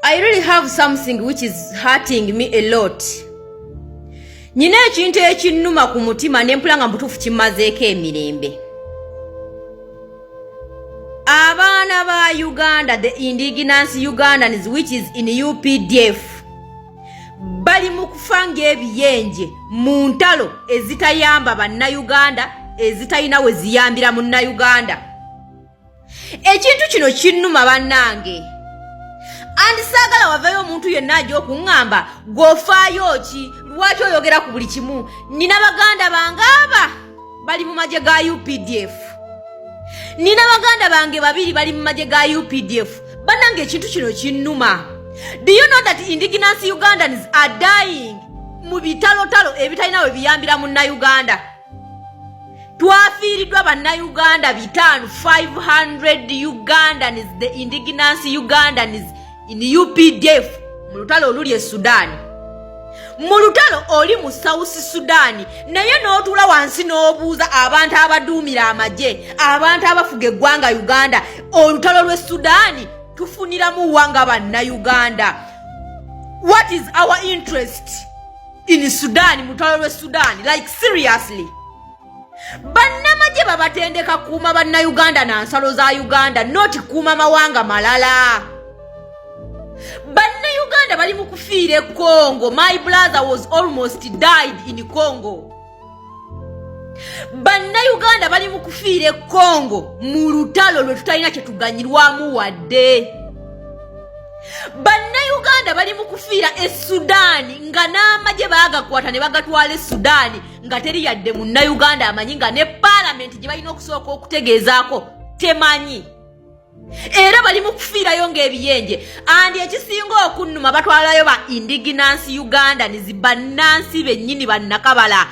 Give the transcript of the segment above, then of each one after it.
I really have something which is hurting me a lot. Nina ekintu ekinnuma ku mutima ne mpulanga mbutuufu kimmazeeko emirembe. Abaana ba Uganda, the indigenous Ugandans, which is in UPDF, bali mu kufa ng'ebiyenje mu ntalo ezitayamba bannayuganda, ezitalina we ziyambira munnayuganda. Ekintu kino kinnuma bannange. Andi saagala wavayo omuntu yenna ajja okuŋŋamba gw'ofaayo ki, lwaki oyogera ku buli kimu. Nina baganda bange aba bali mu magye ga UPDF. Nina baganda bange babiri bali mu magye ga UPDF. Bannange ekintu kino kinnuma. Do you know that indigenous Ugandans are dying mu bitalotalo ebitalina we biyambira munnayuganda? Twafiiriddwa bannayuganda bitaano 500 Ugandans, the indigenous Ugandans in UPDF mu lutalo oluli e Sudan. Mu lutalo oli mu South Sudan, naye n'otuula wansi n'obuuza abantu abaduumira amagye, abantu abafuga eggwanga Uganda, olutalo lw'e Sudan tufuniramu wanga bannayuganda. What is our interest in Sudan, mu lutalo lw'e Sudan? Like seriously. Bannamagye babatendeka kuuma bannayuganda na nsalo za Uganda, not kuuma mawanga malala. Bannayuganda bali mu kufiira e Congo. My brother was almost died in Congo. Bannayuganda bali mu kufiira e Congo mu lutalo lwe tutalina kye tuganyirwamu wadde. Bannayuganda bali mu kufiira e Sudan nga n'amagye baagakwata ne bagatwala e Sudan nga teri yadde munnayuganda amanyi, nga ne parliament gye balina okusooka okutegeezaako temanyi. Era bali mu kufiirayo ng'ebiyenje. Andi ekisinga okunnuma batwalayo ba indigenous Ugandans, bannansi bennyini bannakabala.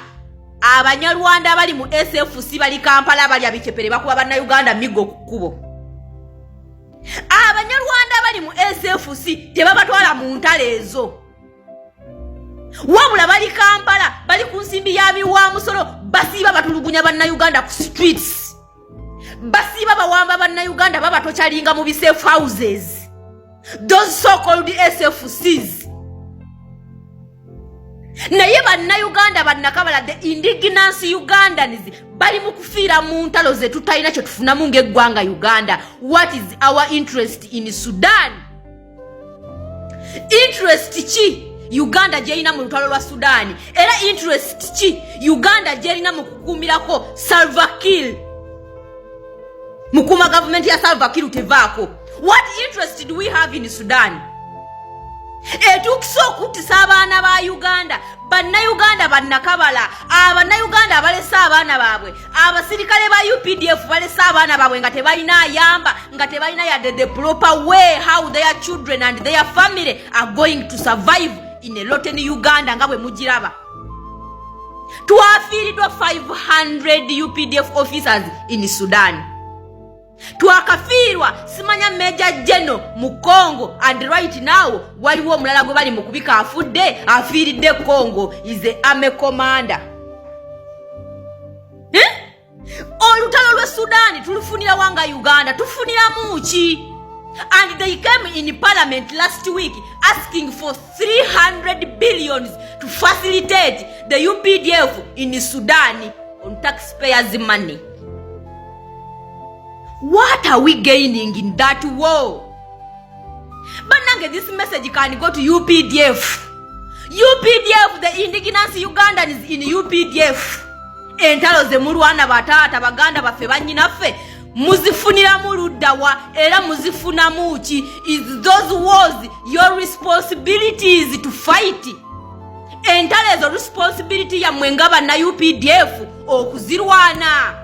Abanyarwanda bali mu SFC bali Kampala bali abikyepere bakuba bannayuganda migo ku kkubo. Abanyarwanda bali mu SFC tebabatwala mu ntalo ezo. Wabula bali Kampala bali ku nsimbi ya biwamusolo basiiba batulugunya bannayuganda ku streets. Basiba bawamba bannayuganda babatokyalinga mu safe houses. Those so-called SFCs. Naye bannayuganda bannakabala, the indigenous Ugandans, bali mu kufiira mu ntalo ze tutalina kye tufunamu ng'eggwanga Uganda. What is our interest in Sudan? Interest ki Uganda gyerina mu lutalo lwa Sudan? Era interest ki Uganda gyerina mu kukuumirako Salva Kiir? Mukuma government ya Salva Kiir tevaako. What interest do we have in Sudan? Etukisa okutisa abaana ba Uganda, bannayuganda bannakabala, abannayuganda abalesa abaana baabwe, abasirikale ba UPDF balesa abaana baabwe nga tebalina ayamba, nga tebalina yadde the proper way how their children and their family are going to survive in a rotten Uganda nga bwe mugiraba. Twafiiriddwa 500 UPDF officers in Sudan. Twakafiirwa simanya Major General mu Congo, and right now waliwo omulala gwe bali mu kubika afudde, afiiridde Congo, is the army commander. Olutalo lwe Sudan tulufunira wanga Uganda, tufuniramu ki? And they came in parliament last week asking for 300 billion to facilitate the UPDF in Sudan on taxpayers' money. What are we gaining in that war? But this message can go to UPDF. UPDF, the indigenous Ugandans in UPDF. Entalo ze mulwana batata baganda bafe banyinaffe muzifunira muluddawa era muzifunamu ki? Is those wars your responsibilities to fight? Entalo ezo responsibility ya mwengaba na UPDF okuzirwana.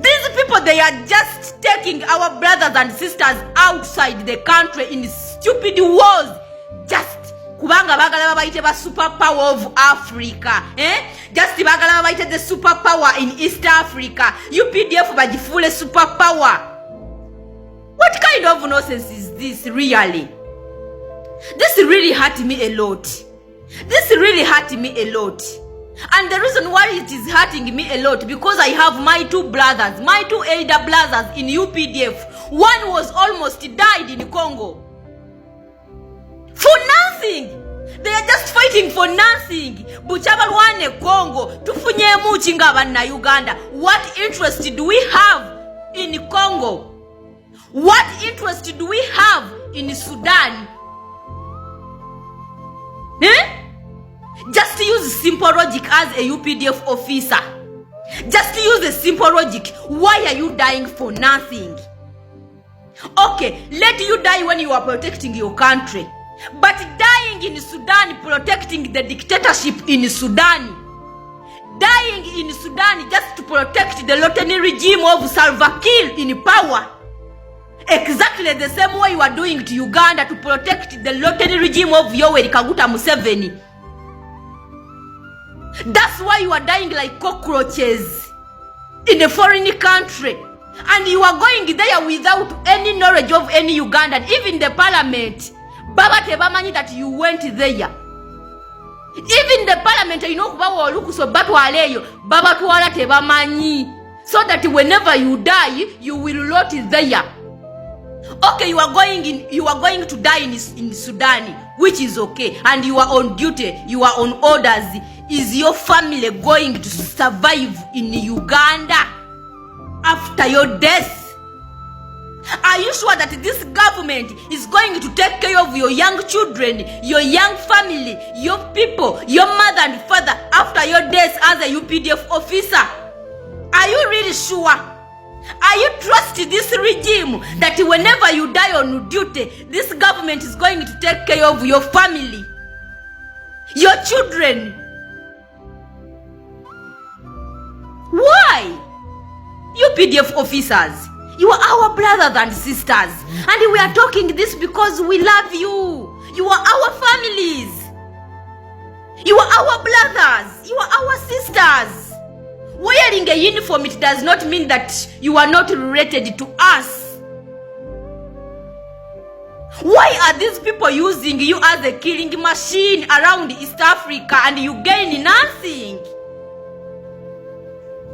These people, they are just taking our brothers and sisters outside the country in stupid wars. Just kubanga bagala babayite ba superpower of Africa. Just bagala babayite the superpower in East Africa. UPDF bajifule superpower. What kind of nonsense is this really? This really hurt me a lot. This really hurt me a lot. And the reason why it is hurting me a lot, because I have my two brothers, my two elder brothers in UPDF. One was almost died in Congo. nothing. They are just fighting for nothing. Buchabalwane Congo, tufunye muchinga bana Uganda. What interest do we have in Congo? What interest do we have in Sudan? Just use simple logic as a UPDF officer. Just use a simple logic. Why are you dying for nothing? Okay, let you die when you are protecting your country. But dying in Sudan, protecting the dictatorship in Sudan. Dying in Sudan just to protect the Loteni regime of Salva Kiir in power. Exactly the same way you are doing to Uganda to protect the Loteni regime of Yoweri Kaguta Museveni. That's why you are dying like cockroaches in a foreign country. And you are going there without any knowledge of any Ugandan. Even the parliament, Baba Tebamanyi that you went there. Even the parliament, you know, Baba Tuala Tebamanyi. So that whenever you die, you will rot there. Okay, you are going to die in Sudan, which is okay, and you are on duty, you are on orders. Is your family going to survive in Uganda after your death? Are you sure that this government is going to take care of your young children, your young family, your people, your mother and father after your death as a UPDF officer? Are you really sure? Are you trusting this regime that whenever you die on duty, this government is going to take care of your family, your children? Why? UPDF officers, you are our brothers and sisters, and we are talking this because we love you. You are our families. You are our brothers. You are our sisters. Wearing a uniform, it does not mean that you are not related to us. Why are these people using you as a killing machine around East Africa and you gain nothing?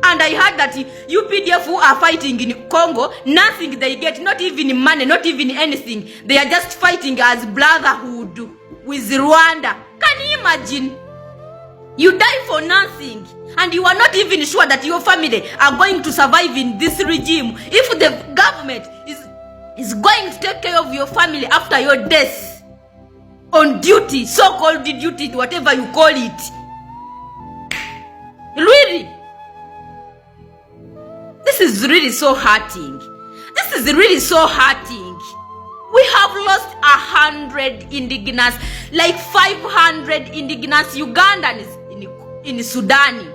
And I heard that UPDF who are fighting in Congo, nothing they get, not even money, not even anything. They are just fighting as brotherhood with Rwanda. Can you imagine? You die for nothing, and you are not even sure that your family are going to survive in this regime. If the government is going to take care of your family after your death, on duty, so-called duty, whatever you call it. Really? This is really so hurting. This is really so hurting. We have lost 100 indigenous, like 500 indigenous Ugandans in Sudan.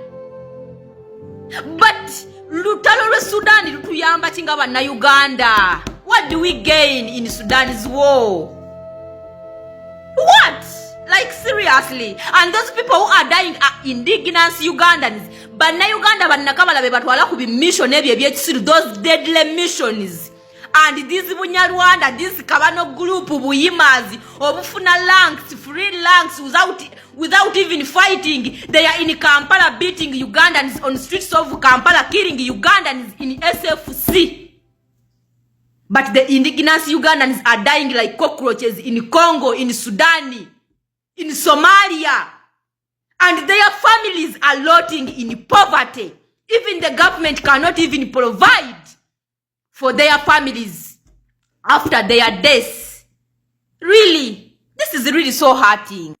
But lutalo Sudan lutuyamba chingaba na Uganda. What do we gain in Sudan's war? What? Like seriously? And those people who are dying are indigenous Ugandans. Bana Uganda banakabala bebatwala ku mission ebye byekisiru, those deadly missions. And this Bunyarwanda, this Kabano group, Buyimazi, Obufuna ranks, free ranks, without even fighting. They are in Kampala beating Ugandans on streets of Kampala, killing Ugandans in SFC. But the indigenous Ugandans are dying like cockroaches in Congo, in Sudan, in Somalia. And their families are rotting in poverty. Even the government cannot even provide for their families after their deaths. Really, this is really so hurting.